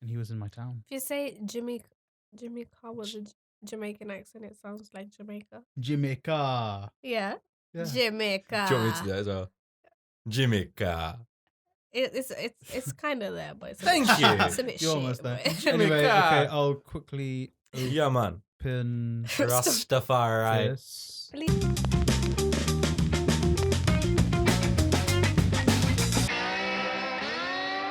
and he was in my town. If you say Jamaica with a Jamaican accent, it sounds like Jamaica. Jamaica. Yeah. Yeah. Jamaica. Do you want me to do that as well? Jamaica. It's kind of there, but it's Thank you. It's a bit You're shit. almost there. but- Anyway, Jamaica. okay, I'll quickly Yeah, man. open Rastafari. this. Please.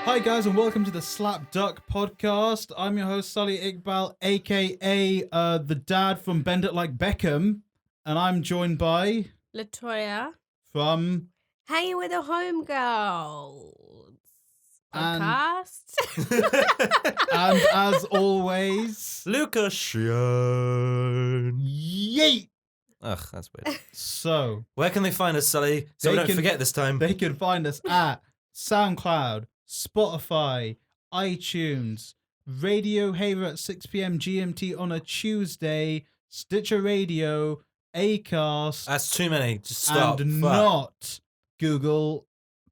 Hi guys, and welcome to the SlapDuck podcast. I'm your host Sully Iqbal, aka the dad from Bend It Like Beckham, and I'm joined by Latoya. from Hanging with the homegirls. And- Podcast. and as always, Lucas Sean. yeet. Ugh, that's weird. So Where can they find us, Sully? So They we don't can- forget this time. they can find us at SoundCloud, Spotify, iTunes, Radio Haver at 6 p.m. GMT on a Tuesday, Stitcher Radio, Acast, That's too many. Just stop. and Fuck. not Google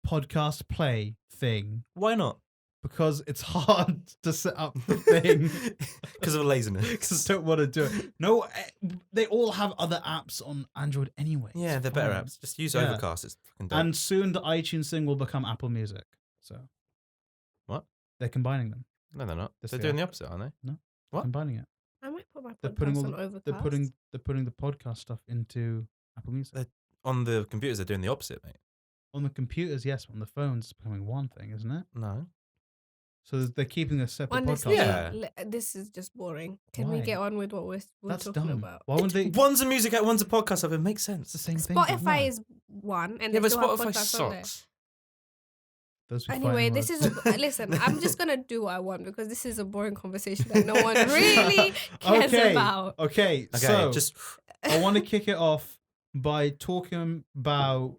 Podcast Play thing, Why not? because it's hard to set up the thing. Because of laziness. Because I don't want to do it. No, they all have other apps on Android anyway. Yeah, It's they're better fine. apps. Just use Yeah. Overcast. It's fucking dope. And soon the iTunes thing will become Apple Music. So What? They're combining them. No, they're not. This They're they doing are. the opposite, aren't they? They're combining it. I might put my They're podcast putting all on the- Overcast. They're putting the podcast stuff into Apple Music. On the computers, they're doing the opposite, mate. On the computers, yes, but on the phones, it's becoming one thing, isn't it? No. So they're keeping a separate Honestly, podcast. Yeah. this is just boring. Can we Why? get on with what we're That's talking dumb. about? Why wouldn't they? One's a music app, one's a podcast app. It makes It's sense. the same thing. Spotify is one, and Yeah, they but still have Spotify podcasts on there. sucks. Those who Anyway, find this words. is listen. I'm just gonna do what I want because this is a boring conversation that no one really cares okay. about. Okay, Okay, so just I want to kick it off by talking about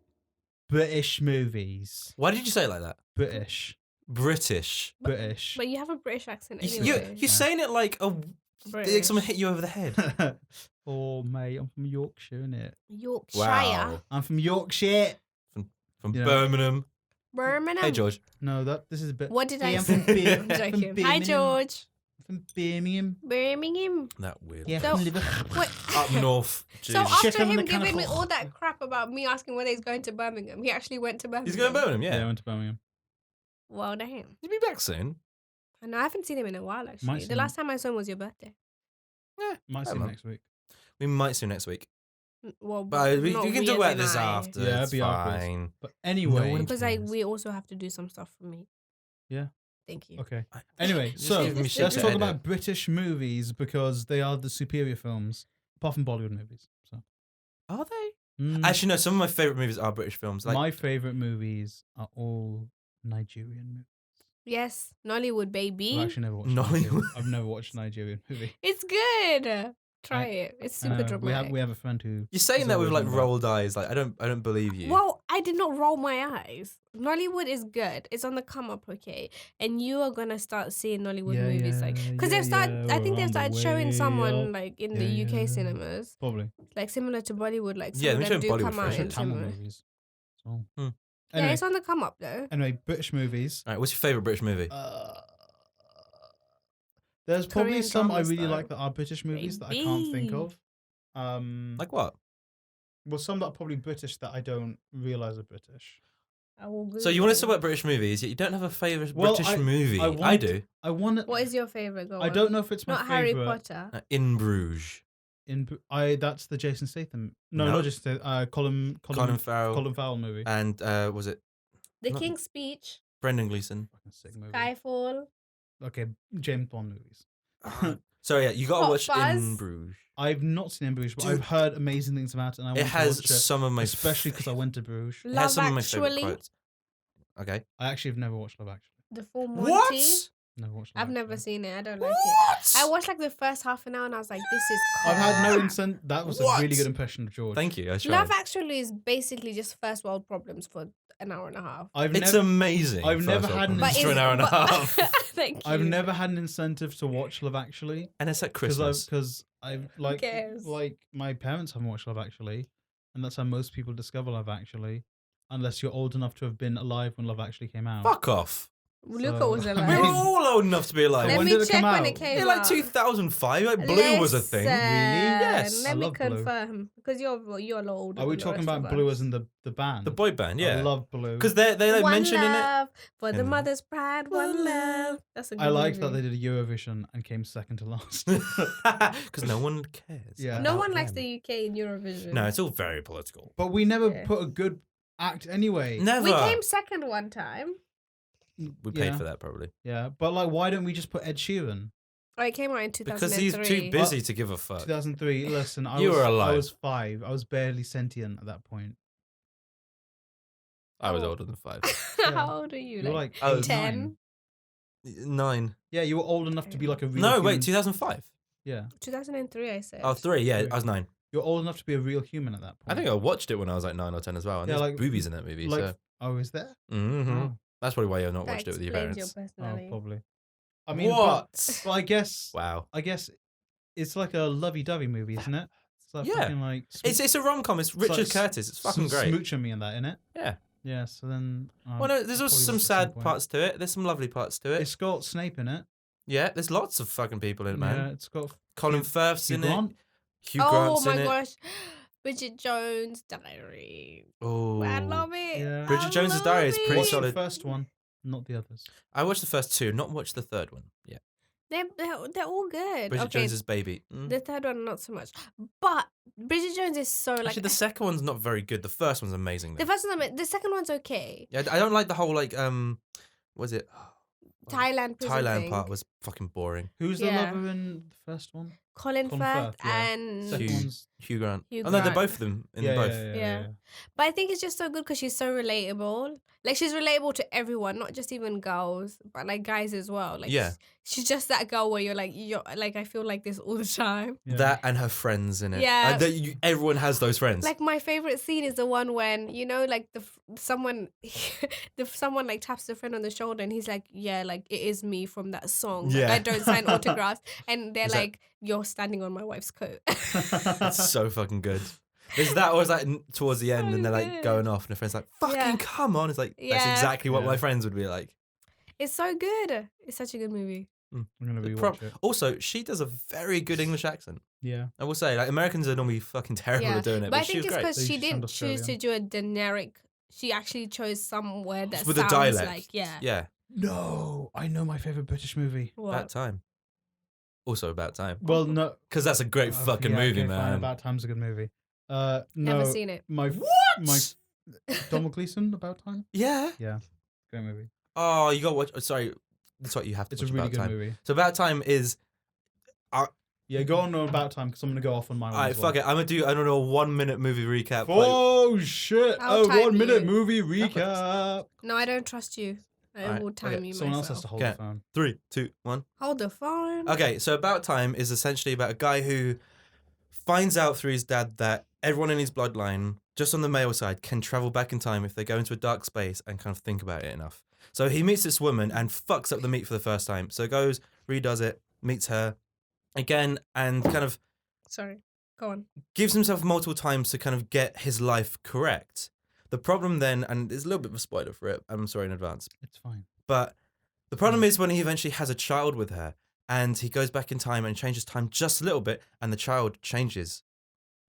British movies. why did you say it like that? British. British. But you have a British accent You, anyway. you're saying it like British. someone hit you over the head. Oh, mate, I'm from Yorkshire, innit? Yorkshire. Wow. I'm from Yorkshire. From Yeah. Birmingham. Birmingham. Hey, George. No, this is a bit. What did I I'm say? from Bir- I'm joking. from Hi, Birmingham. George. From Birmingham. Birmingham. That weird. Yeah, So- from Liverpool. Wait. Up north. So Jesus. after Chicken him mechanical. giving me all that crap about me asking whether he's going to Birmingham, he actually went to Birmingham. He's going to Birmingham, Yeah, I yeah. went to Birmingham. Well, damn. He'll be back soon. And I haven't seen him in a while, actually. Might see The him. last time I saw him was your birthday. Might Hey, see you man. next week. We might see him next week. Well, But we not can we talk as about in this I. after. Yeah, it's it'll be afterwards. fine. But anyway, one- Because Yes. we also have to do some stuff for me. Yeah. Thank you. okay. Anyway, Just so give me shit let's to talk edit. about British movies because they are the superior films, apart from Bollywood movies. So, Are they? Mm, Actually, no. Some of my favourite movies are British films. Like my favorite movies are all Nigerian movies. Yes, Nollywood, baby. I've actually never watched. Nollywood. Nigerian. I've never watched a Nigerian movie. It's good. Try I- it. It's I super know. dramatic. We have a friend who. you're saying is that with always like on about- rolled eyes. Like I don't believe you. Well, I did not roll my eyes. Nollywood is good. It's on the come up, okay? And you are gonna start seeing Nollywood Yeah, movies, like, because they've started. I think they've started showing someone like in the Yeah, UK yeah. cinemas, Probably. like similar to Bollywood. Like some Yeah, of they them show do Bollywood come out first. They're in Tamil cinemas. movies. So. Hmm. Yeah, Anyway, it's on the come up though. anyway, British movies. All right, what's your favourite British movie? There's probably Korean some I dramas, really though. like that are British movies that I can't think Baby. of. Like what? Well, some that are probably British that I don't realize are British. I will So you want to Google. talk about British movies, yet you don't have a favourite Well, British I- movie. I I want- do. I want. What is your favorite? Go I on. don't know if it's my Not Harry favorite. Potter. In Bruges. That's the Jason Statham. No, No. not Jason Statham. Colin Farrell. Colin Farrell movie. And was it The not- King's Speech, Brendan Gleeson? Fucking sick movie. Skyfall. Okay, James Bond movies. Sorry, yeah, you gotta Hot watch In Fuzz. Bruges. I've not seen In Bruges, but Dude. I've heard amazing things about it, and I want It to has watch it, some of my especially because I went to Bruges. It has Love some of my favourite Actually. quotes. Okay. I actually have never watched Love Actually. The Full Monty. What? Never watched Love I've never Actually. seen it. I don't like it. What? I watched like the first half an hour and I was like, this is I've had no crap. incentive. That was a What? really good impression of George. Thank you. I tried. Love Actually is basically just first world problems for an hour and a half. It's amazing. I've never first had of an all, But for an hour and a half. Thank you. I've never had an incentive to watch Love Actually And it's at Christmas. because I've cares? like my parents haven't watched Love Actually, and that's how most people discover Love Actually, unless you're old enough to have been alive when Love Actually came out. Fuck off. Luca was We alive. were all old enough to be alive. Let When me did it check come when out? it came Yeah, like out. 2005. Like Blue was a thing. Yes. Let I me love Blue. confirm because you're a lot older. Are we than the talking rest about of Blue us. as in the band? The boy band, yeah. I love Blue. Because they like One mentioned in it. love for the in- mother's pride. One love. That's a good I liked that movie. they did a Eurovision and came second to last. Because no one cares. Yeah. No about one likes them. the UK in Eurovision. No, it's all very political. But we never Yeah. put a good act anyway. Never. We came second one time. We paid for that probably. Yeah, but like, why don't we just put Ed Sheeran? Oh, it came out in 2003. Because he's too busy to give a fuck. 2003. Listen, I You was, were I alive. was 5. I was barely sentient at that point. I was Oh. older than 5. How old are you? You were like I 8, was 10? 9. Yeah, you were old enough to be like a real. No, human. wait, 2005. Yeah, 2003, I said. Oh, 3. Yeah, 3. I was 9. you're old enough to be a real human at that point. I think I watched it when I was like 9 or 10 as well. And Yeah, there's like- boobies in that movie. like, So. oh, is there? Mm-hmm. Oh, That's probably why you've not That watched it with your explains parents. your oh, personality. probably. I mean, What? But I guess, Wow. it's like a lovey-dovey movie, isn't it? It's like Yeah. fucking like. It's a rom-com. It's Richard like Curtis. It's fucking great. Smooching me in that, innit? Yeah. Yeah. So then. Well, no, there's I'll also probably some watch it at sad point. parts to it. There's some lovely parts to it. It's got Snape in it. Yeah, there's lots of fucking people in it, man. Yeah, it's got Colin Hugh- Firth's Hugh in Grant. it. Hugh Oh Grant's my in it. gosh. Bridget Jones' Diary. Oh. I love it. Yeah. Bridget I Jones's love Diary is it. pretty Watch solid. the first one, not the others. I watched the first 2, not watched the third one. Yeah. They're all good. Bridget okay, Jones's Baby. Mm. the third one not so much, but Bridget Jones is so like Actually, the second one's not very good. The first one's amazing. the Though. first one. The second one's okay. Yeah, I don't like the whole like was it Thailand prison Thailand thing. part was fucking boring. Who's the Yeah. lover in the first one? Colin Colin Firth Firth, yeah. and Second Hugh. one's Hugh Grant. Hugh Oh no, they're Grant. both of them in both. Yeah. But I think it's just so good because she's so relatable. Like she's relatable to everyone, not just even girls, but like guys as well. Like Yeah. she's just that girl where you're like I feel like this all the time. Yeah. That and her friends in it. Yeah. Everyone has those friends. Like my favorite scene is the one when like someone like taps their friend on the shoulder and he's like, yeah, like it is me from that song. Like, Yeah. I don't sign autographs, and they're Is that- like, you're standing on my wife's coat. It's so fucking good. There's that was like towards the end, So and they're like good. going off, and the friend's like, "Fucking Yeah. come on!" It's like that's Yeah. exactly what Yeah. my friends would be like. It's so good. It's such a good movie. I'm gonna The rewatch pro- it. Also, she does a very good English accent. Yeah. I will say, like Americans are normally fucking terrible Yeah. at doing it, But I but she think was it's great. because They she should sound didn't choose to Australian. do a generic. She actually chose somewhere that With a sounds dialect. like yeah. Yeah, No, I know my favorite British movie. What? About Time. Also About Time, Well, no. because that's a great Okay, fucking yeah, movie, okay, fine, man. About Time's a good movie. No, Never seen it. my Donald Gleason, About Time. Yeah. Great movie. Oh, you got to watch. Sorry, that's what you have to It's a watch. really About good Time. movie. So About Time is. Yeah, go on About Time because I'm gonna go off on my one. Alright, as well. fuck it. I'm gonna do. I don't know, a 1 minute movie recap. like- Oh shit! I'll A time 1 minute you. movie recap. No, I don't trust you. I Alright, will time okay, you Someone myself. else has to hold Okay. the phone. 3, 2, 1. Hold the phone. Okay, so About Time is essentially about a guy who finds out through his dad that everyone in his bloodline, just on the male side, can travel back in time if they go into a dark space and kind of think about it enough. So he meets this woman and fucks up the meat for the first time. So goes, redoes it, meets her again, and kind of Sorry. Go on. gives himself multiple times to kind of get his life correct. The problem then, and there's a little bit of a spoiler for it, I'm sorry in advance, It's fine. but the problem is when he eventually has a child with her and he goes back in time and changes time just a little bit and the child changes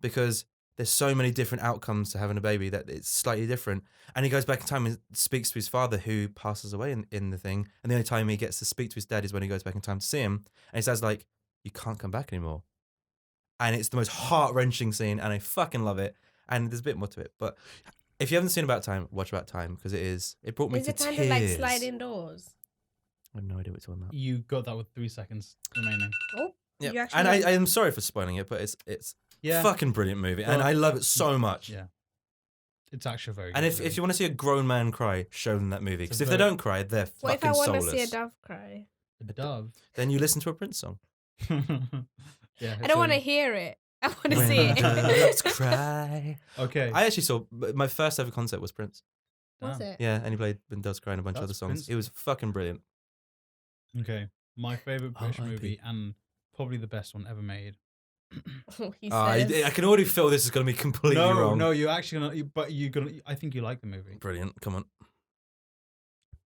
because there's so many different outcomes to having a baby that it's slightly different. And he goes back in time and speaks to his father who passes away in the thing. And the only time he gets to speak to his dad is when he goes back in time to see him. And he says like, you can't come back anymore. And it's the most heart-wrenching scene and I fucking love it. And there's a bit more to it. But if you haven't seen About Time, watch About Time because it brought me Is to it kind tears. of like sliding doors? I have no idea what you're talking about. You got that with 3 seconds remaining. Oh, Yeah, you actually. and I am sorry for spoiling it, but it's Yeah. fucking brilliant movie, and Well, I love it so much. Yeah. It's actually very. And good if movie. you want to see a grown man cry, show them that movie. It's Because a if they very- don't cry, they're What if I fucking want to soulless. see a dove cry? The dove. Then you listen to a Prince song. Yeah. I don't want to hear it. I want to When see doves it. cry. Okay. I actually saw my first ever concert was Prince. What's Damn. it? Yeah, and he played When Doves Cry and a bunch of other That's songs. Prince. It was fucking brilliant. Okay. My favorite British R.I.P. movie and probably the best one ever made. He I says. can already feel this is going to be completely wrong. No, you're actually gonna. But you're gonna. I think you like the movie. Brilliant. Come on.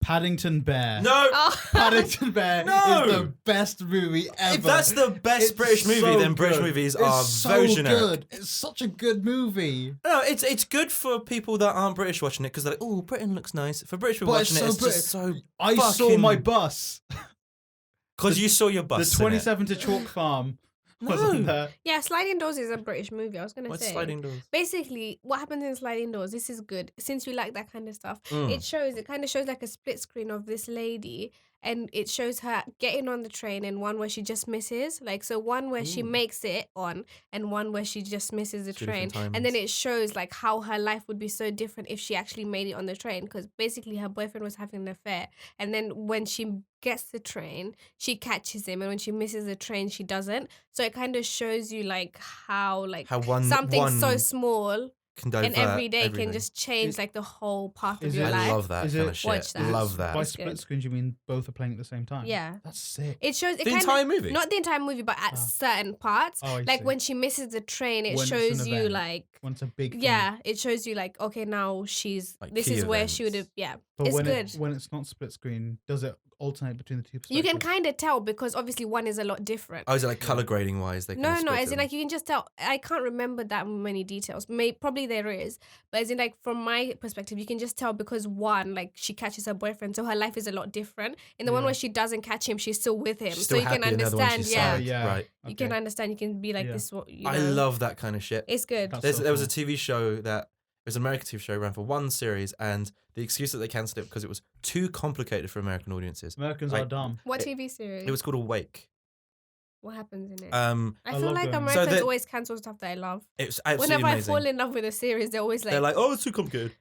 Paddington Bear. No. Oh. Paddington Bear No! is the best movie ever. If that's the best It's British movie, so then British good. movies It's are so very generic. good. It's such a good movie. No, it's good for people that aren't British watching it because they're like, oh, Britain looks nice. For British people But watching it's it, so it's just so. I saw my bus. Because you saw your bus. The 27 to Chalk Farm was No. on there. Yeah, Sliding Doors is a British movie. I was gonna What's say. Sliding Doors? Basically, what happens in Sliding Doors? This is good since you like that kind of stuff. It kind of shows like a split screen of this lady, and it shows her getting on the train, and one where she just misses. Like so, one where she makes it on, and one where she just misses the Two train. different And then times. it shows like how her life would be so different if she actually made it on the train. Because basically, her boyfriend was having an affair, and then when she gets the train, she catches him, and when she misses the train, she doesn't. So it kind of shows you like how something so one small can divert and every day everything. can just change like the whole path of Is your it- life. I love that Is kind it- of shit. Watch that. Love that. By That's split good. screens, you mean both are playing at the same time? Yeah. That's sick. It shows The kinda, entire movie? not the entire movie, but at certain parts. Oh, I Like see. when she misses the train, it When it's an shows you event. like When it's a big thing. yeah, it shows you like okay now she's Like this key is where she would have events. But it's when good. when it's not split screen, does it alternate between the two You perspectives? can kind of tell because obviously one is a lot different. Oh, is it like color grading wise? They can No, split as in them? like you can just tell. I can't remember that many details. Probably there is, but as in like from my perspective, you can just tell because one like she catches her boyfriend, so her life is a lot different. In the one Yeah. where she doesn't catch him, she's still with him, She's so still you can happy, and the other one understand. she's Yeah, sad. yeah. Right. you can Okay. understand. You can be like Yeah. this. What you I know. love that kind of shit. It's good. That's- There was a cool. TV show that it was an American TV show, ran for one series, and the excuse that they cancelled it because it was too complicated for American audiences. Americans Like- are dumb. What it- TV series? It was called Awake. What happens in it? I I I feel love like them. Americans So the- always cancel stuff that I love. it was absolutely Whenever amazing. I fall in love with a series, they're always like, They're like, oh, it's too complicated.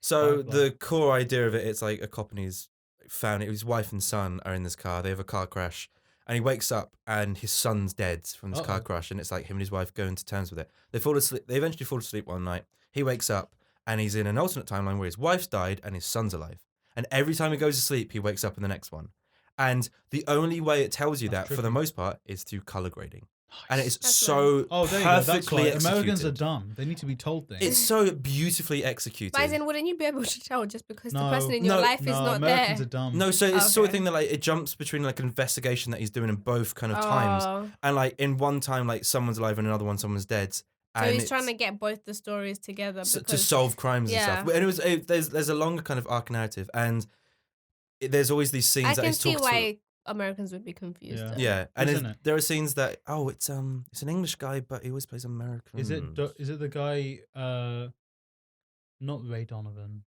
So Firefly. the core idea of it, it's like a cop and his his wife and son are in this car. They have a car crash, and he wakes up and his son's dead from this car Uh-oh. crash, and it's like him and his wife going to terms with it. They fall asleep. They eventually fall asleep one night. He wakes up and he's in an alternate timeline where his wife's died and his son's alive. And every time he goes to sleep, he wakes up in the next one. And the only way it tells you That's that, for the trippy. most part, is through color grading. And it's That's so Oh, there you go. That's perfectly why executed. Americans are dumb. They need to be told things. It's so beautifully executed. but as in, wouldn't you be able to tell just because the No. person in your No. life is no, not Americans there? are dumb. No, so it's the sort of Okay. thing that like it jumps between like an investigation that he's doing in both kind of times, Oh. and like in one time like someone's alive and another one someone's dead. So And he's it's trying to get both the stories together to because solve crimes Yeah. and stuff. And there's a longer kind of arc narrative, and there's always these scenes I that can he's see talked why Americans would be confused. Yeah. though. Yeah, and Isn't it? there are scenes that it's an English guy, but he always plays American. Is it the guy? Not Ray Donovan.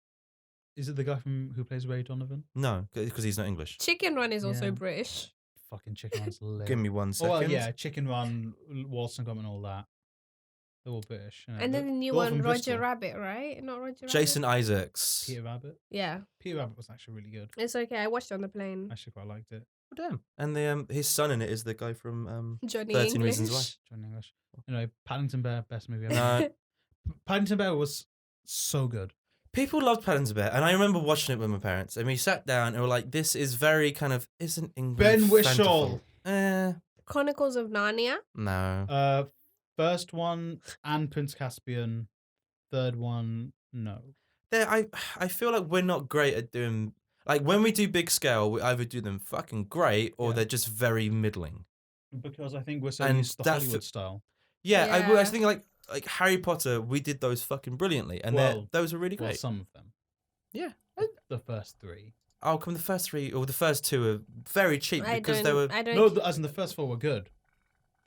Is it the guy who plays Ray Donovan? No, because he's not English. Chicken Run is also Yeah. British. Fucking Chicken Run's lit. Give me 1 Oh, second. well, yeah, Chicken Run, Waltz and Gum and all that. They're all British. You know, And then the new they're all one, from Roger Bristol. Rabbit, right? Not Roger Jason Rabbit? Isaacs. Peter Rabbit. Yeah, Peter Rabbit was actually really good. it's okay. I watched it on the plane. I actually quite liked it. Oh, damn. And the his son in it is the guy from Johnny 13 English. Reasons Why. John English. Anyway, Paddington Bear, best movie ever. No. Paddington Bear was so good. People loved Paddington Bear, and I remember watching it with my parents, and we sat down and were like, "This is very kind of isn't England Ben fanciful?" Whishaw. Chronicles of Narnia. No. First one, and Prince Caspian. Third one, no. I feel like we're not great at doing like when we do big scale, we either do them fucking great or Yeah. they're just very middling. Because I think we're so And used to the that's Hollywood style. Yeah, I Yeah. was thinking like Harry Potter, we did those fucking brilliantly, and Well, those are really Well, great. some of them. Yeah. The first three. Oh, come the first three or the first two are very cheap I because don't. they were I don't. No, as in the first four were good.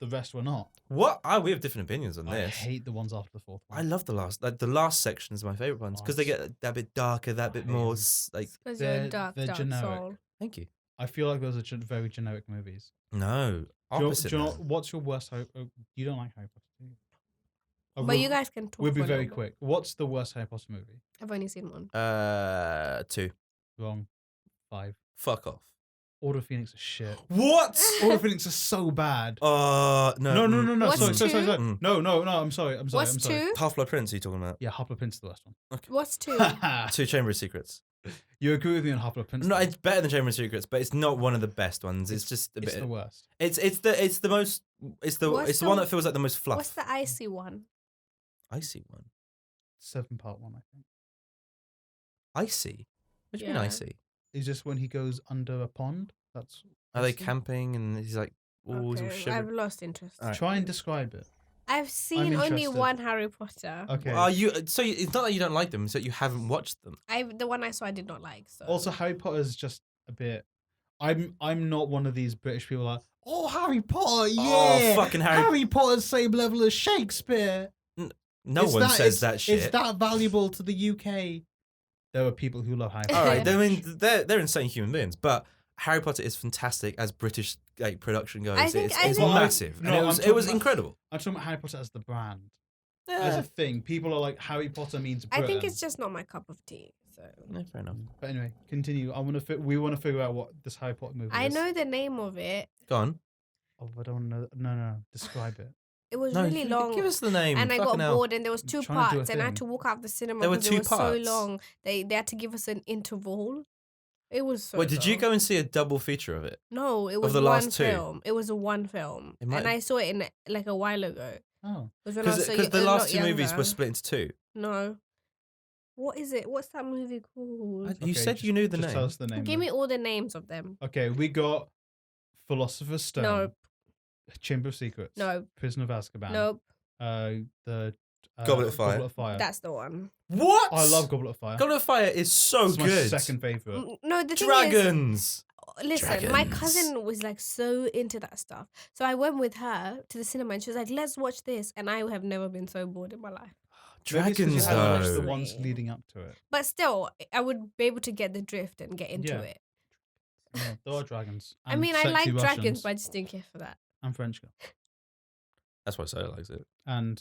The rest were not. what? Oh, we have different opinions on I this. hate the ones after the fourth one. I love the last section is my favorite ones because they get that bit darker, that bit hate more them. like. Because you're a they're- dark, they're dark generic. soul. Thank you. I feel like those are very generic movies. No, Do you know, opposite. do you know man. what's your worst Harry? You don't like Harry Potter, do you? But you guys can talk. We'll be for a very little bit. quick. What's the worst Harry Potter movie? I've only seen one. 2. Wrong. 5. Fuck off. Order of Phoenix is shit. What? Order of Phoenix is so bad. No. No. What's Sorry. two? Mm. No. I'm sorry. What's two? Half-Blood Prince. Are you talking about? Yeah, Half-Blood Prince is the worst one. What's two? 2 Chamber of Secrets. You agree with me on Half-Blood Prince? No, though? it's better than Chamber of Secrets, but it's not one of the best ones. It's just a It's bit. the worst. It's the most. It's the What's the the- one that feels like the most fluff. What's the icy one? Icy one? 7-part one, I think. Icy? What do you mean Yeah. icy? is just when he goes under a pond. That's Are they that's the- camping and he's like, all Okay, shivering? I've lost interest. Alright. Try and describe it. I've seen only interested. one Harry Potter. Okay. Are you? So it's not that you don't like them; it's that you haven't watched them. The one I saw I did not like. So Also, Harry Potter is just a bit. I'm not one of these British people like, oh, Harry Potter, yeah, Oh, fucking Harry Potter's same level as Shakespeare. No one says it's, that shit. It's that valuable to the UK. There are people who love Harry Potter. All right, I mean they're insane human beings, but Harry Potter is fantastic as British production goes. I think- It's Well, massive. no, and I'm it was talking about- incredible. I'm talking about Harry Potter as the brand. Yeah. As a thing, people are like, Harry Potter means I Britain. think it's just not my cup of tea. So Yeah, fair enough. But anyway, continue. We want to figure out what this Harry Potter movie I is. know the name of it. Go on. Oh, I don't know. No. Describe it. It was No, really long. Give us the name. And I got Fucking hell. bored, and there was I'm two trying to do a parts, and I had to thing. walk out of the cinema There were because it two was so parts? long. They had to give us an interval. It was so. Wait, did you long. go and see a double feature of it? No, it was the one last two? film. It was a one film, It might and have- I saw it in like a while ago. Oh, It was when I was Because so the a last lot two movies younger. were split into two. No. What is it? What's that movie called? You said you knew the just name. Tell us the name. Give then. me all the names of them. Okay, we got Philosopher's Stone. Nope. Chamber of Secrets. Nope. Prisoner of Azkaban. Nope. The Goblet of Fire. Goblet of Fire. That's the one. What? I love Goblet of Fire. Goblet of Fire is so it's my good. second favorite. No, the thing is, Dragons. listen, my Dragons. cousin was like so into that stuff. So I went with her to the cinema and she was like, let's watch this. And I have never been so bored in my life. Maybe it's 'cause Dragons you haven't watched the though. ones leading up to it. But still, I would be able to get the drift and get into Yeah. it. Yeah, there are dragons. I and mean, I sexy like dragons, Russians but I just didn't care for that. and French girl. That's why Soda likes it. And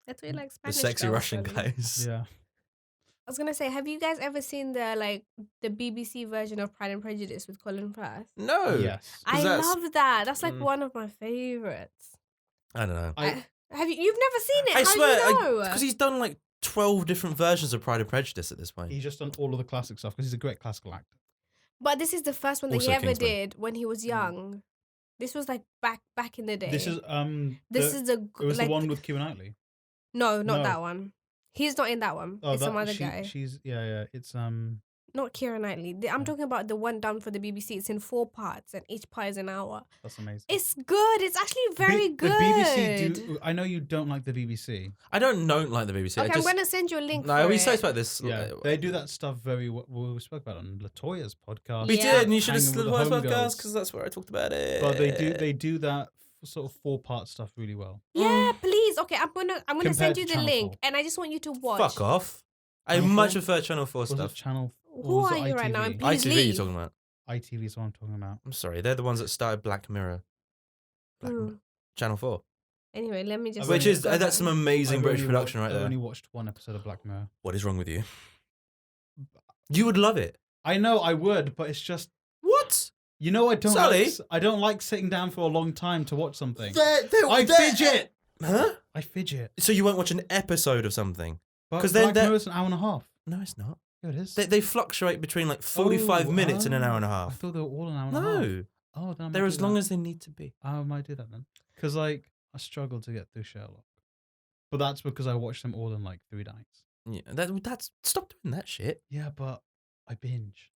That's why you like The Spanish sexy girls, Russian really. guys. yeah. I was gonna say, have you guys ever seen the BBC version of Pride and Prejudice with Colin Firth? No. Yes. I that's- love that. That's like Mm. one of my favorites. I don't know. I You've never seen it? I How swear, do you know? because he's done like 12 different versions of Pride and Prejudice at this point. he's just done all of the classic stuff because he's a great classical actor. But this is the first one that Also he ever Kingsman. did when he was young. This was like back in the day. This is This is a it was like, the one with Keira Knightley. no, not No. that one. He's not in that one. It's some other guy. She's yeah. It's Not Keira Knightley. I'm Yeah. talking about the one done for the BBC. It's in 4 parts, and each part is an hour. that's amazing. It's good. It's actually very good. The BBC I know you don't like the BBC. I don't like the BBC. Okay, I just, I'm gonna send you a link. No, for we it. spoke about this. Yeah, they do that stuff very well. We spoke about it on Latoya's podcast. We Yeah. did, and you should have Hanging listened with to the the podcast homegirls. because that's where I talked about it. But they do that sort of 4-part stuff really well. Yeah, please. Okay, I'm gonna Compared send to you the Channel link, 4. and I just want you to watch. Fuck off. I Channel much 4? prefer Channel 4 Was stuff. it Channel? Who or was are it you right now? ITV? And please ITV you're leave. talking about. ITV is what I'm talking about. I'm sorry, they're the ones that started Black Mirror. Mm. Channel 4. Anyway, let me just. I've Which only- is, that's some amazing I've British only production watched- right I've only there. watched one episode of Black Mirror. What is wrong with you? You would love it. I know I would, but it's just What? you know I don't Sully? like, I don't like sitting down for a long time to watch something. I fidget. Huh? I fidget. So you won't watch an episode of something? But 'Cause then Black that- Mirror's an hour and a half. No, it's not. Yeah, it is. They fluctuate between like 45 Oh, minutes and an hour and a I half. thought they were all an hour and a half. No, Oh, then I might they're do as long that. as they need to be. I might do that then. Because like I struggle to get through Sherlock, but that's because I watched them all in like 3 nights. Yeah, that's stop doing that shit. Yeah, but I binge.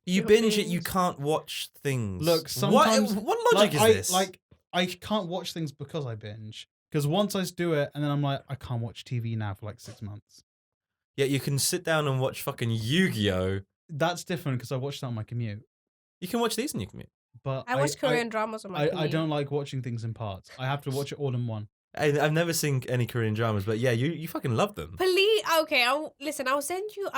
You You're binge it. You binge. can't watch things. Look, sometimes what logic is this? I can't watch things because I binge. Because once I do it, and then I'm like, I can't watch TV now for like 6 months. yeah, you can sit down and watch fucking Yu-Gi-Oh. That's different because I watch that on my commute. You can watch these in your commute. But I watch Korean dramas on my I commute. don't like watching things in parts. I have to watch it all in one. I've never seen any Korean dramas, but yeah, you fucking love them. Please, okay. Listen. I'll send you.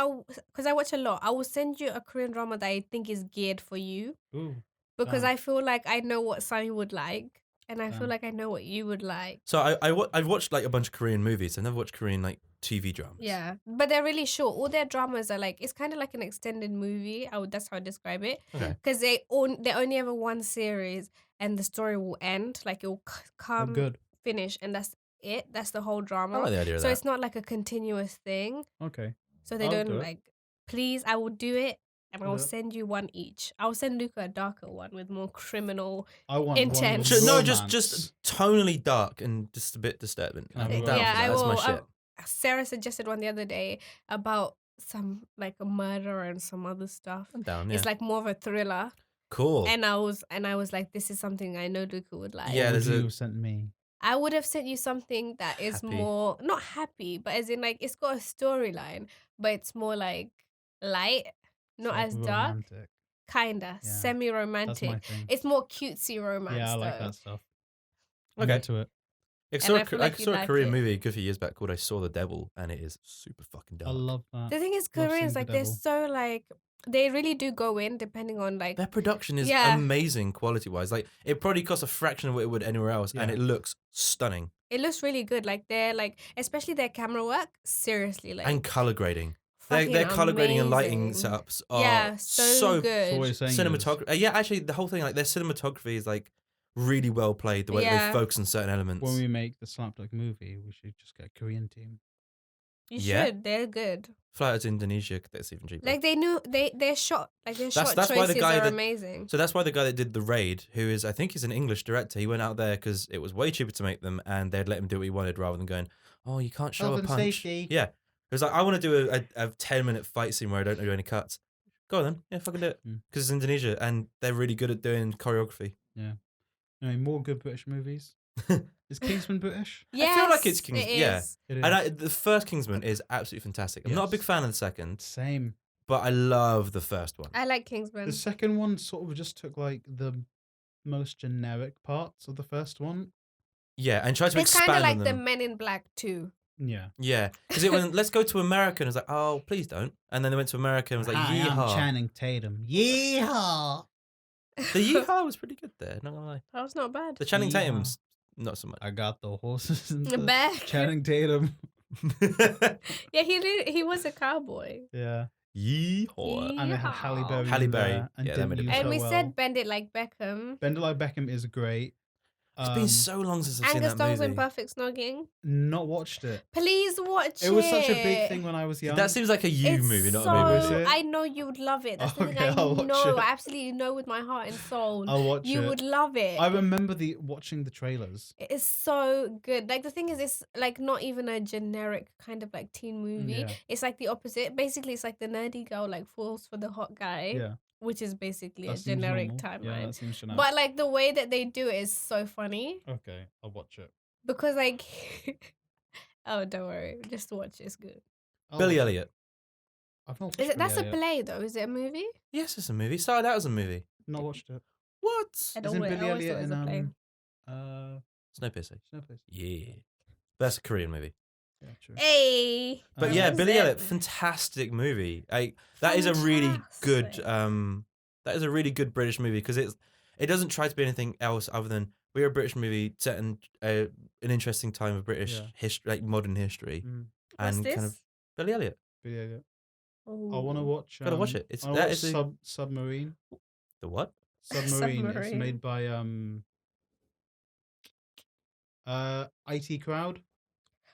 Because I watch a lot. I will send you a Korean drama that I think is geared for you. Ooh. Because Damn. I feel like I know what Sunny would like, and I feel Damn. like I know what you would like. So I've watched like a bunch of Korean movies. I've never watched Korean like TV dramas. Yeah, but they're really short. All their dramas are like it's kind of like an extended movie. That's how I describe it. Okay. Because they only have one series, and the story will end. Like it will Oh, come, good. finish, and that's it. That's the whole I drama. like the idea of So that. it's not like a continuous thing. Okay. So they I'll don't do it. like. Please, I will do it, and I will Yeah. send you one each. I will send Luca a darker one with more criminal. I want Intense. One with No, romance. just tonally dark and just a bit disturbing. Can I I'm have a down romance? for that. That's my shit. Sarah suggested one the other day about some like a murder and some other stuff. I'm down. Yeah. It's like more of a thriller. Cool. And I was like, this is something I know Luca would like. Yeah, What would there's you a- have sent me? I would have sent you something that is Happy. more not happy, but as in like it's got a storyline, but it's more like light, not Sort as of dark, romantic. kinda Yeah, That's semi-romantic. my thing. It's more cutesy romance. Yeah, I like though. that stuff. I'm Okay. into it. I And saw, I feel like I you'd saw a like Korean it. movie a good few years back called I Saw the Devil, and it is super fucking dark. I love that. The thing is, Love Koreans seeing like the they're devil. so like they really do go in depending on like Their production is Yeah. amazing quality wise. Like it probably costs a fraction of what it would anywhere else, and Yeah. it looks stunning. it looks really good. Like they're like especially their camera work. Seriously, like And color grading. fucking Their color grading and lighting amazing. setups are Yeah, so So good. what you're saying is, cinematography. Yeah, actually, the whole thing, like their cinematography is like really well played. The way that Yeah. they focus on certain elements. when we make the SlapDuck movie, we should just get a Korean team. You Yeah. should. They're good. Fly out to Indonesia, that's even cheaper. Like they knew their shot like their shot that's why the choices guy are that- amazing. So that's why the guy that did The Raid, who is, I think he's an English director, he went out there because it was way cheaper to make them and they'd let him do what he wanted rather than going, oh, you can't show Health a and punch. safety. Yeah. It was like, I want to do a 10-minute fight scene where I don't do any cuts. Go on then. Yeah, fucking do it. Mm. Because it's Indonesia and they're really good at doing choreography. More good British movies. Is Kingsman British? Yes, I feel like it's Kings- it yeah. is. It is. And the first Kingsman is absolutely fantastic. I'm not a big Yes. fan of the second, Same. but I love the first one. I like Kingsman. The second one sort of just took like the most generic parts of the first one. Yeah, and tried to It's expand kind of like on the them. Men in Black 2. Yeah. Yeah, because it went, let's go to America, and it was like, oh, please don't. And then they went to America, and it was like, I am yeehaw. Channing Tatum. Yeehaw! The yeehaw was pretty good there, not gonna lie. That was not bad. The Channing Yeehaw. Tatum's not so much. I got the horses and The the bear. Channing Tatum. Yeah, he was a cowboy. Yeah. Yeehaw. And they had Halle Berry. Halle in Berry. there and Yeah, that didn't made it use better. And her we well. said Bend It Like Beckham. Bend It Like Beckham is great. It's been so long since I've seen Angus that Dongs movie. and Perfect Snogging. Not watched it. Please watch it. It was such a big thing when I was young. That seems like a you It's movie, not so, a me Was movie. it? I know you would love it. That's the thing Okay, I'll watch know. it. I absolutely know with my heart and soul. I'll watch You it. would love it. I remember watching the trailers. It is so good. Like the thing is, it's like not even a generic kind of like teen movie. Yeah. It's like the opposite. Basically, it's like the nerdy girl like falls for the hot guy, Yeah. which is basically That a seems generic normal. Yeah, timeline. that seems generic. But like the way that they do it is so funny Okay, I'll watch it. because like, oh, don't worry, just watch. It's good. I'll Billy watch it. Elliot. I've not watched Is it? That's a Billy Elliot. play though. Is it a movie? Yes, it's a movie. Started out as a movie. Not watched it. What? I Isn't don't know. I Billy always thought Elliot it was in a play. Snowpiercer. Snowpiercer? Yeah. That's a Korean movie. Yeah, true. Hey. But Um, yeah, That's Billy it. Elliot, fantastic movie. That is a really good Fantastic. that is a really good British movie because it doesn't try to be anything else other than we're a British movie set in an interesting time of British Yeah. history, like modern history, Mm, What's and this? kind of Billy Elliot. Billy Elliot. I Ooh. want to watch. Gotta watch it. It's- I wanna that watch is a- Submarine. The what? Submarine. It's Submarine. made by IT Crowd.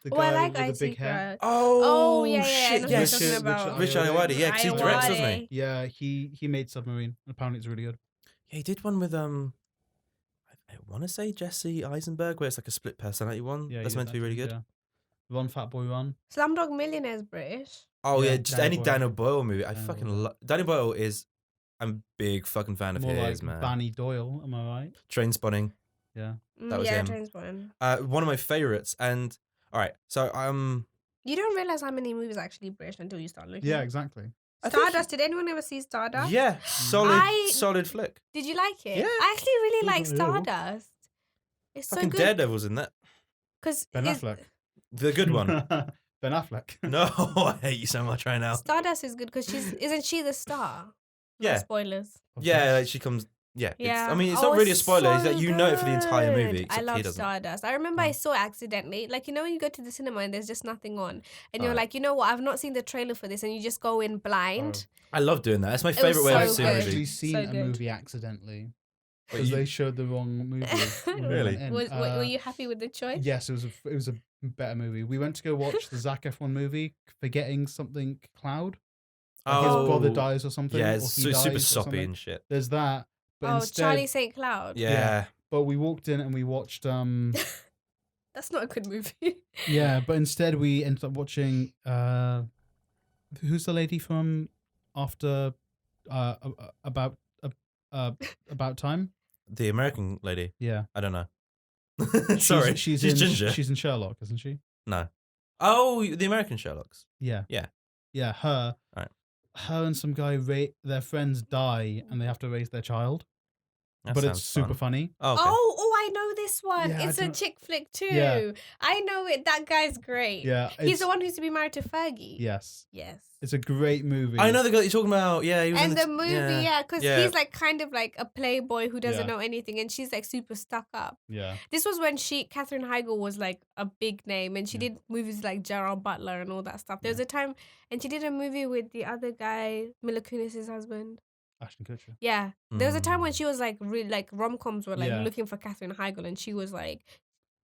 The Oh, I guy like with the IT big hair. Crowd. Oh, yeah, I know shit! who Yes, you're talking about. Rich Ayoade. Yeah, because he directs, doesn't he? Ayoade. Yeah, he made Submarine. Apparently, it's really good. Yeah, he did one with I want to say Jesse Eisenberg, where it's like a split personality one. Yeah, That's he meant to be did really that good. too, yeah. Run, Fat Boy, Run. Slumdog Millionaire's British. Oh yeah, Yeah, just Danny any Boyle. Daniel Boyle movie. I Danny fucking Boyle. love Danny Boyle is. I'm a big fucking fan of More his, like man. Banny Doyle. Am I right? Train Spotting. Yeah. That was yeah, him. Trainspotting. One of my favorites. And all right, so You don't realize how many movies are actually British until you start looking. Yeah, exactly. I think Stardust. Did anyone ever see Stardust? yeah, solid, I- solid flick. Did you like it? Yeah. I actually really Not like at all. Stardust. It's so Fucking good. Daredevil's in that. Because Ben Affleck. The good one. Ben Affleck. No, I hate you so much right now. Stardust is good because isn't she the star? No Yeah. spoilers. Yeah, like she comes. Yeah, Yeah. I mean, it's Oh, not really a spoiler. It's so that you know it for the entire good. movie. I Except love he doesn't. Stardust. I remember I saw it accidentally. Like, you know, when you go to the cinema and there's just nothing on. And you're Alright. like, you know what? I've not seen the trailer for this. And you just go in blind. I love doing that. That's my was favorite way so of I've seeing a good. actually movie. seen So a good. movie accidentally Wait, because you- they showed the wrong movie. when we Really? went in. Were you happy with the choice? Yes, it was a better movie. We went to go watch the Zac Efron movie, Forgetting Something Cloud. Like his brother dies or something. Yeah, or it's he super dies or soppy something. and shit. There's that. But Oh, instead, Charlie St. Cloud. Yeah. but we walked in and we watched That's not a good movie. yeah, but instead we ended up watching Who's the lady from after about time? The American lady. Yeah. I don't know. Sorry, she's in, ginger. She's in Sherlock, isn't she? No. Oh, the American Sherlocks. Yeah. Yeah. Yeah, her. Right. Her and some guy, their friends die and they have to raise their child. That but it's sounds super fun. funny. Oh, okay. I know this one. Yeah, It's a chick flick too. Yeah. I know it. That guy's great. Yeah. He's the one who used to be married to Fergie. Yes. Yes. It's a great movie. I know the guy you're talking about. Yeah, he was And in the movie, yeah, because Yeah. he's like kind of like a playboy who doesn't Yeah. know anything, and she's like super stuck up. Yeah. This was when Katherine Heigl was like a big name, and she Yeah. did movies like Gerald Butler and all that stuff. There was Yeah. a time, and she did a movie with the other guy, Mila Kunis' husband. Ashton Kutcher. Yeah, there was a time when Mm. she was like really like rom-coms were like Yeah. looking for Katherine Heigl, and she was like,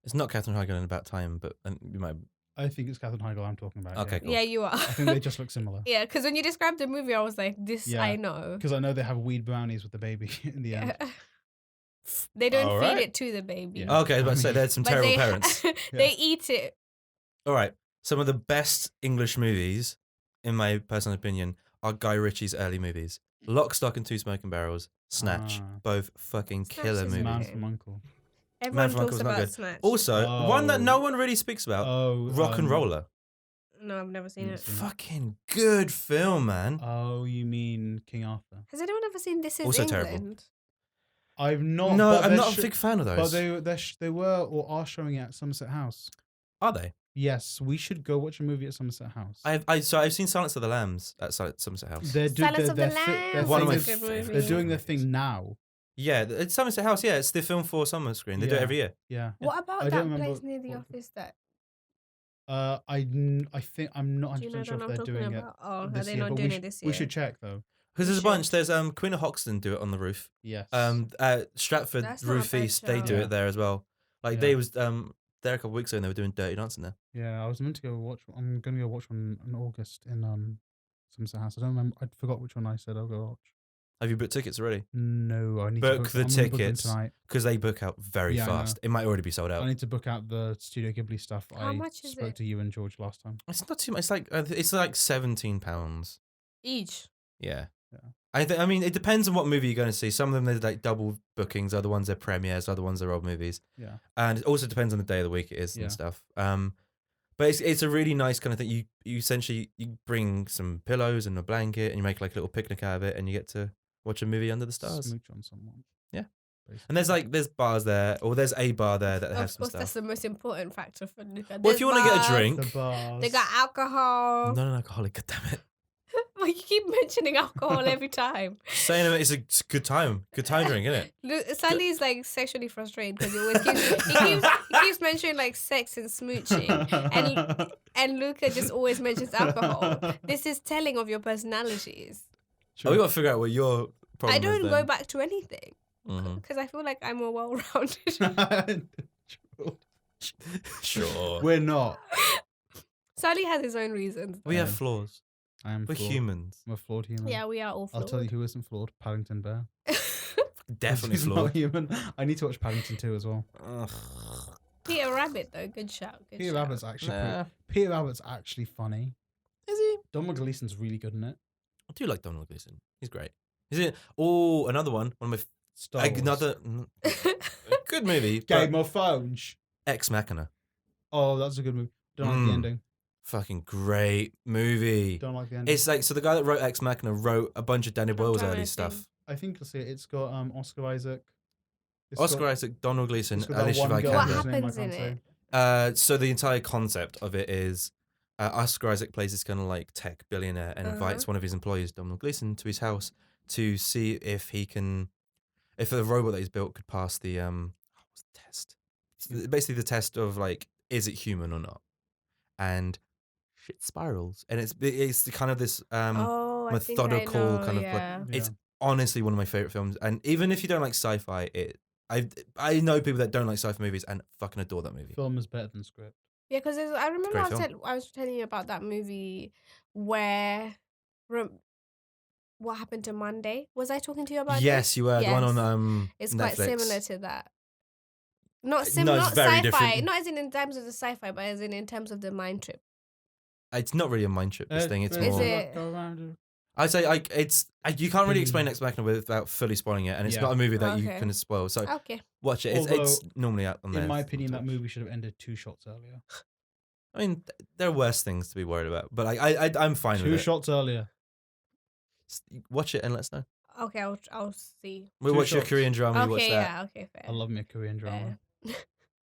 It's not Catherine Heigl in About Time, but you might. I think it's Katherine Heigl I'm talking about. Okay, cool. yeah, you are. I think they just look similar. Yeah, because when you described the movie, I was like, this Yeah. I know. Because I know they have weed brownies with the baby in the end. Yeah. They don't All feed right. it to the baby. Yeah. Okay, I was about to say they had some But terrible they, parents. they eat it. All right, some of the best English movies, in my personal opinion, are Guy Ritchie's early movies. Lock, Stock, and Two Smoking Barrels, Snatch, Ah. both fucking Snatch killer is movies. Man Okay. from Uncle. Everyone from Uncle talks was not about good. Snatch. Also, one that no Oh. one really speaks about, Oh, Rock and Roller. No, I've never seen Mm. it. Fucking good film, man. Oh, you mean King Arthur? Has anyone ever seen This Is Also England? terrible. I've not. No, but I'm they're not a big fan of But those. they were or are showing it at Somerset House. Are they? Yes, we should go watch a movie at Somerset House. I've seen Silence of the Lambs at Somerset House. Silence of the Lambs. One of my is a good favourite movie. They're doing their movies. thing now. Yeah, it's Somerset House. Yeah, it's the film for summer screen. They do it Yeah. every year. Yeah. What about I that don't place remember near the what- office that I think I'm not do you know 100% the sure one if I'm they're talking doing about? Oh, are this they year, not but doing we it this year? We should check though. Because there's a should. bunch. There's Queen of Hoxton do it on the roof. Yes. Stratford That's not a Roof bad East, they show. do Yeah. it there as well. Like Yeah. they was there a couple of weeks ago and they were doing Dirty Dancing there. Yeah, I was meant to go watch. I'm gonna go watch one in August in Somerset House. I don't remember. I forgot which one I said I'll go watch. Have you booked tickets already? No, I need Book to book the I'm gonna book them tickets. tonight. Because they book out very Yeah, I know. fast. It might already be sold out. I need to book out the Studio Ghibli stuff. How I much is spoke it? to you and George last time. It's not too much. It's like £17. each? Yeah. Yeah. I mean, it depends on what movie you're going to see. Some of them they're like double bookings. Other ones are premieres. Other ones are old movies. Yeah. And it also depends on the day of the week it is Yeah. and stuff. But it's a really nice kind of thing. You essentially you bring some pillows and a blanket and you make like a little picnic out of it and you get to watch a movie under the stars. Smooch on someone. Yeah. Basically. And there's bars there, or there's a bar there that has Of some course, that's stuff. the most important factor for Luca. Well, if you want to get a There's drink, the bars. they got alcohol. not an alcoholic. God damn it! Well, you keep mentioning alcohol every time. Saying it's a good time drink, isn't it? Sally's like sexually frustrated because he always he keeps mentioning like sex and smooching, and Luca just always mentions alcohol. This is telling of your personalities. Oh, we got to figure out what your problem I is. don't then. go back to anything Mhm. because I feel like I'm more well-rounded. Sure. We're not. Sally has his own reasons. We have Um, flaws. I am We're flawed. humans. I'm a flawed human. Yeah, we are all flawed. I'll tell you who isn't flawed. Paddington Bear. Definitely He's not flawed. human. I need to watch Paddington 2 as well. Ugh. Peter Rabbit though, good shout. Good Peter shout. Rabbit's actually Nah. Peter Rabbit's actually funny. Is he? Donald Gleason's really good in it. I do like Donald Gleason. He's great. Is it? Oh, another one. One of Star my Wars. another good movie. Game but of Thrones. Ex Machina. Oh, that's a good movie. Don't like the Mm. ending. Fucking great movie. Don't like the ending. It's like so the guy that wrote Ex Machina wrote a bunch of Danny Boyle's done early anything. stuff. I think you'll see it. It's got Oscar Isaac. It's Oscar got- Isaac, Donald Gleason, it's got that Alicia one girl Vikander. What whose name I happens can't in say. it? So the entire concept of it is Oscar Isaac plays this kind of like tech billionaire and invites one of his employees, Donald Gleason, to his house to see if the robot that he's built could pass the what's the test? It's basically the test of like, is it human or not? And shit spirals, and it's the kind of this Oh, I think I methodical know, kind of yeah. like, it's honestly one of my favorite films. And even if you don't like sci-fi, I know people that don't like sci-fi movies and fucking adore that movie. Film is better than script. Yeah, because I remember great I was telling you about that movie where what happened to Monday. Was I talking to you about Yes, this? you were the one Yes. on It's Netflix. quite similar to that. Not No, it's not very sci-fi. different. Not as in terms of the sci-fi, but as in terms of the mind trip. It's not really a mind trip. This thing. It's Is more. it- Go around. I'd say you can't really explain Ex Machina without fully spoiling it, and it's Yeah. not a movie that you Okay. can spoil. So Okay. watch it. It's normally out on there. In my opinion, to that watch. movie should have ended 2 shots earlier. I mean, there are worse things to be worried about, but I'm fine 2 with it. shots earlier. Watch it and let us know. Okay, I'll see. We'll 2 watch your shots. Korean drama. You watch Okay, that. yeah, okay, fair. I love me a Korean drama. fair.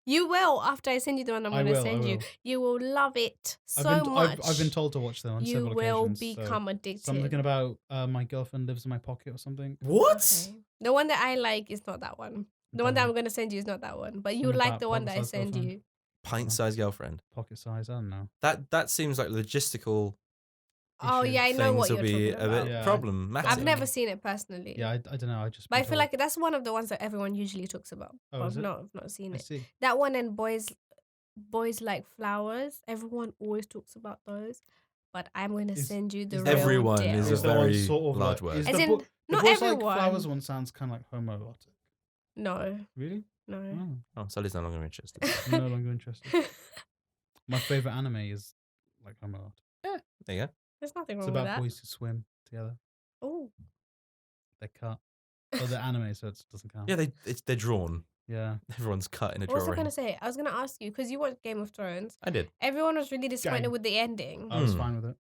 You will after I send you the one I'm I going to will, send I you. will. You will love it so much. I've been told to watch them on you several will occasions. become addicted. Something about my girlfriend lives in my pocket or something. What? Okay. The one that I like is not that one. The one that I'm going to send you is not that one. But you Something like about the one that I pocket-sized send girlfriend. you. Pint-sized girlfriend. Pocket size, I don't know. That seems like logistical. Oh, Issue. yeah, I know what Things you're will be talking a about. bit Yeah, problematic. I've never seen it personally. Yeah, I don't know. I just. But I been feel told. like that's one of the ones that everyone usually talks about. Oh, But is it? I've not seen I it. see. That one and boys like flowers. Everyone always talks about those. But I'm going to Is- send you the is real Everyone deal. is a Is the one very sort of large like, word. is As the in, bo- the not boys like everyone. flowers one sounds kind of like homoerotic. No, Really? no. Oh, Oh, Sally's no longer interested. I'm no longer interested. My favorite anime is like homoerotic. There you go. There's nothing It's wrong with about that. boys who swim together. Oh, They're cut. Oh, they're anime, so it doesn't count. Yeah, they're drawn. Yeah. Everyone's cut in a what was I drawing. going to say? I was going to ask you, because you watched Game of Thrones. I did. Everyone was really disappointed Gang. with the ending. I was Hmm. fine with it.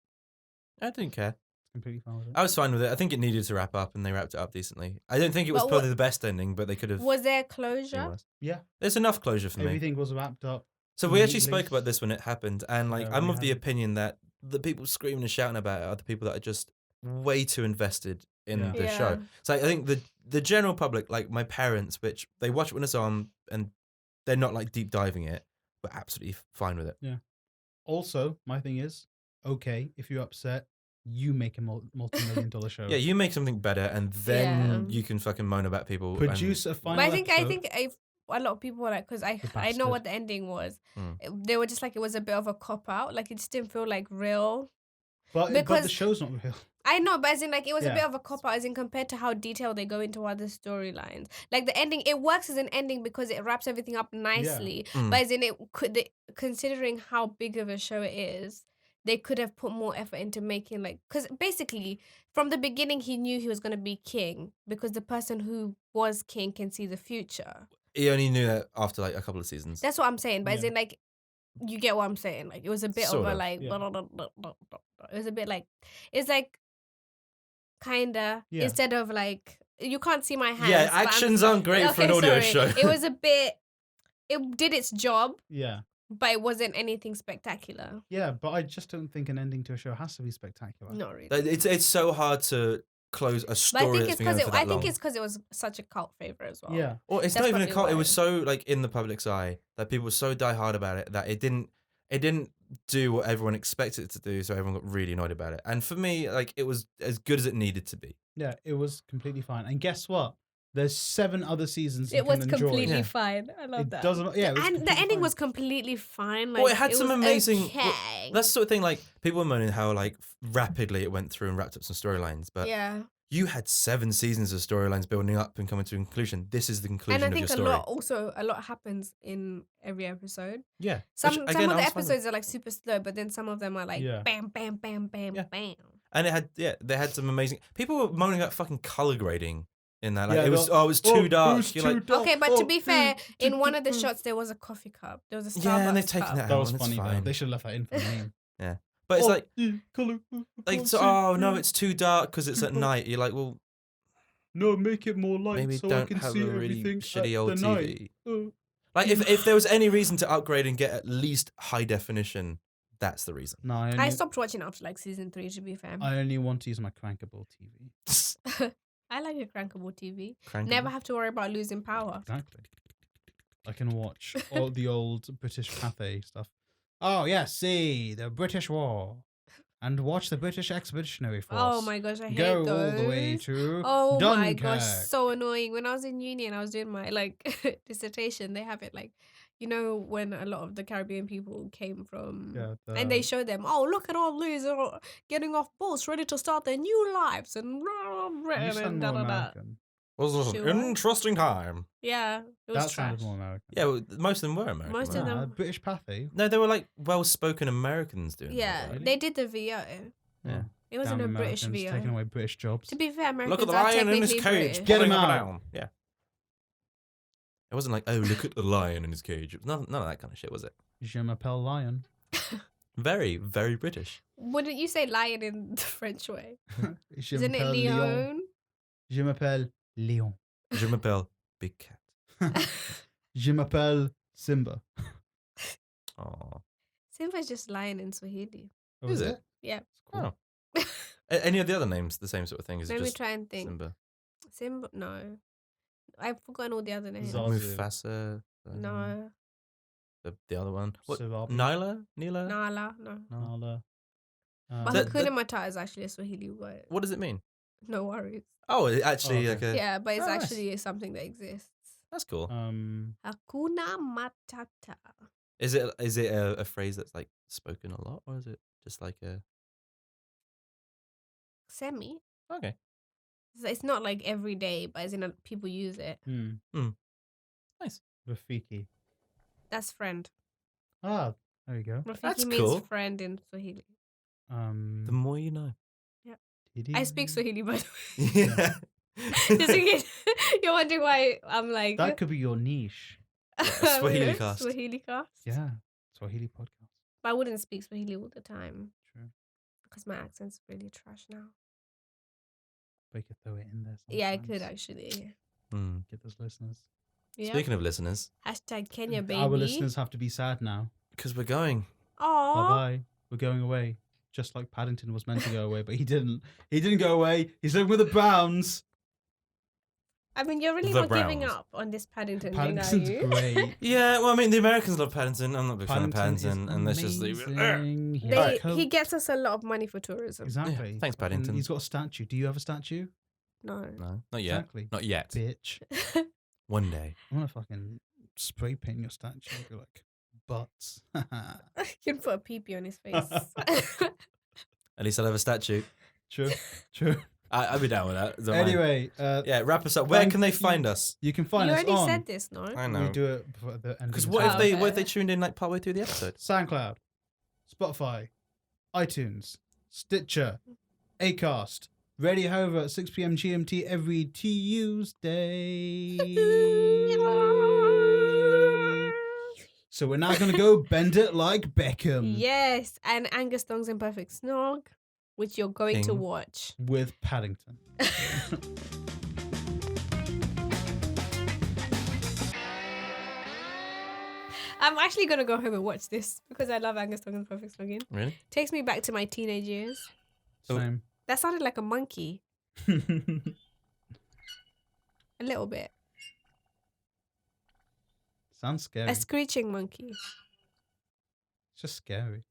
I didn't care. Completely fine with it. I was fine with it. I think it needed to wrap up, and they wrapped it up decently. I don't think it was But probably the best ending, but they could have. Was there It closure? was. Yeah. There's enough closure for me. Everything was wrapped up. So we actually neatly. spoke about this when it happened, and like Yeah, I'm we of the have. opinion that the people screaming and shouting about it are the people that are just way too invested in Yeah. the Yeah. show. So I think the general public, like my parents, which they watch it when it's on, and they're not like deep diving it, but absolutely fine with it. Also, my thing is, okay, if you're upset, you make a multi-million-dollar show. Yeah, you make something better, and then Yeah. you can fucking moan about people. Produce a final But I think episode. a lot of people were like, because I The know what bastard. the ending was. Mm. They were just like, it was a bit of a cop out. Like it just didn't feel like real. But the because- show's not real. I know, but as in like it was a bit Yeah. of a cop out, as in compared to how detailed they go into other storylines. Like the ending, it works as an ending because it wraps everything up nicely. Mm. But as in considering how big of a show it is, they could have put more effort into making because basically from the beginning he knew he was going to be king because the person who was king can see the future. He only knew that after like a couple of seasons. That's what I'm saying. But as Yeah. in like, you get what I'm saying. Like it was a bit Sort of a of, like, yeah. it was a bit like, it's like kinda Yeah. instead of like you can't see my hands. Yeah, but I'm- actions aren't great for an Okay, audio sorry. show. It was a bit. It did its job, Yeah. but it wasn't anything spectacular. Yeah, but I just don't think an ending to a show has to be spectacular. Not really. Like, it's so hard to close a But story I think that's it's been going because for that I think long. it's because it was such a cult favorite as well. Yeah. Well, it's That's not even a probably cult. It why. was so like in the public's eye that people were so die hard about it that it didn't do what everyone expected it to do. So everyone got really annoyed about it. And for me, like it was as good as it needed to be. Yeah, it was completely fine. And guess what? There's 7 other seasons you It was can enjoy. completely Yeah. fine. I love It that. doesn't. Yeah, it was And the completely ending fine. was completely fine. Well, it had some was amazing- Okay. That's the sort of thing like people were moaning how like rapidly it went through and wrapped up some storylines. But yeah. you had 7 seasons of storylines building up and coming to a conclusion. This is the conclusion And I of your think story. a lot happens in every episode. Yeah. Some again, of I the was fine with. episodes are like super slow, but then some of them are like Yeah. bam, bam, bam, bam, Yeah. bam. And they had some amazing. People were moaning about fucking color grading in that. Like Yeah, it was they'll- it was too dark. It was You're too like, dark. Okay, but to be fair, in one of the mm. shots there was a coffee cup. There was a Starbucks Yeah, and they've taken cup. that That out. was and it's funny though. fine. They should have left that in for the name. But it's like color, like so, oh no, it's too dark because it's at night. You're like, well, no, make it more light maybe so I don't can have see a really everything shitty at old the TV. night. Like if there was any reason to upgrade and get at least high definition, that's the reason. No, I stopped watching after like season 3. To be fair, I only want to use my crankable TV. I like a crankable TV. Crank Never it. have to worry about losing power. Exactly. I can watch all the old British Cathay stuff. Oh yeah, see the British War, and watch the British Expeditionary Force. Oh my gosh, I hate Go those. all the way to Oh my Dunkirk. gosh, so annoying. When I was in uni and I was doing my like dissertation, they have it like, you know, when a lot of the Caribbean people came from, Yeah, and they show them, oh, look at all these getting off boats, ready to start their new lives, and You sound more American. Was Sure. an interesting time. Yeah, it was That trash. sounded more American. Yeah, well, most of them were American. Most of weren't them- British Pathy. they? No, they were like well-spoken Americans doing Yeah, that. Right? they did the VO. Yeah. It wasn't Damn a British Americans VO. taking away British jobs. To be fair, Americans Look at the are lion in his technically cage. British. Get him pulling up and out. down. Yeah. It wasn't like, oh, look at the lion in his cage. It was none of that kind of shit, was it? Je m'appelle Lion. Very, very British. Wouldn't you say lion in the French way? Je Isn't it m'appelle Leon? Je m'appelle Lion. Je m'appelle Big Cat. Je m'appelle Simba. Oh. Simba's just lion in Swahili. Oh, Is it? Yeah. It's cool. Oh. Any of the other names the same sort of thing? Is it Let me just try and think. Simba? Simba? No. I've forgotten all the other names. Zazu. Mufasa? No. The other one? What? Sarabi. Nyla? Neela? Nala? No. Nala. But That- Hakuna Matata is actually a Swahili word. What does it mean? No worries. Oh, it actually, Oh, like okay. a. Yeah, but it's Oh, nice. actually something that exists. That's cool. Hakuna Matata. Is it a phrase that's like spoken a lot, or is it just like a? Semi. Okay. So it's not like every day, but as in people use it. Nice. Rafiki. That's friend. Ah, there you go. Rafiki That's means cool. friend in Swahili. The more you know. I speak Swahili, by the way. Yeah. Just in case you're wondering why I'm like That could be your niche. Swahili cast. Swahili cast. Yeah. Swahili podcast. But I wouldn't speak Swahili all the time True. because my accent's really trash now. But you could throw it in there. Yeah, I sometimes. could actually. Get those listeners. Yeah. Speaking of listeners, Hashtag Kenya baby. Our listeners have to be sad now. because we're going. Bye Aww. bye. We're going away. Just like Paddington was meant to go away, but he didn't. He didn't go away. He's living with the Browns. I mean, you're really The not giving Browns. up on this Paddington thing, are Paddington's you? great. Yeah, well, I mean, the Americans love Paddington. I'm not a big fan of Paddington Paddington, is and let's just leave it. amazing. He has They, a coat. he gets us a lot of money for tourism. Exactly. Yeah, thanks, Fucking- Paddington. He's got a statue. Do you have a statue? No. No, not yet. Exactly. Not yet. Bitch. One day. I'm gonna fucking spray paint your statue. Be like, butts. You can put a pee-pee on his face. At least I'll have a statue. True. True. I'd be down with that. Don't mind. Anyway, Yeah, wrap us up. Where thank can they you. find us? you can You find us already on. said this, no? I We know. do it before the end. Because of what the if they okay. what if they tuned in like partway through the episode? SoundCloud, Spotify, iTunes, Stitcher, Acast, Radio Over at 6 p.m. GMT every Tuesday. So we're now going to go bend it like Beckham Yes, and Angus Thongs and Perfect Snog, which you're going to Ing. watch. with Paddington. I'm actually going to go home and watch this because I love Angus Thongs and Perfect Snogging. Really? Takes me back to my teenage years. Same. That sounded like a monkey. It's A little bit. Sounds scary. A It's screeching monkey. just scary.